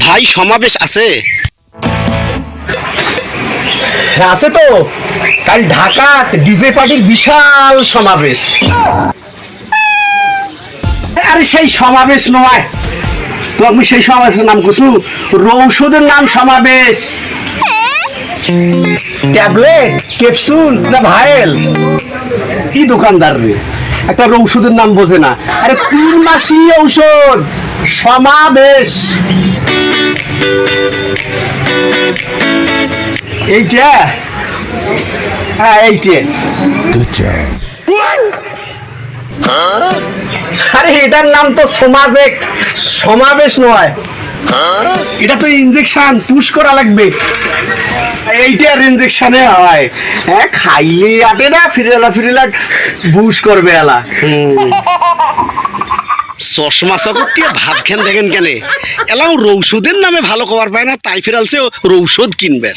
ভাই সমাবেশ আছে? হ্যাঁ আছে তো, কাল ঢাকাত ডিজে পার্টির বিশাল সমাবেশ। আরে সেই সমাবেশ নয় তো, আমি সেই সমাবেশের নাম কিছু ঔষধের নাম সমাবেশ। ট্যাবলেট, ক্যাপসুল না ভাইল? কি দোকানদার রে, একটা ঔষধের নাম বোঝে না। আরে 3 মাসি ঔষধ সমাবেশ। এইটা, হ্যাঁ এইটা। আরে এটার নাম তো সমাজেক্ট, সমাবেশ নয়। এটা তো ইনজেকশন, পুশ করা লাগবে। এইটার ইনজেকশনে হয়, হ্যাঁ খাইলে আটে না, ফিরেলা বুশ করবে এলা। চশমা চকটিয়ে ভাত খেন দেখেন কেন? এলাও রৌষধের নামে ভালো খবর পায় না, তাই ফিরালছে রৌষধ কিনবে।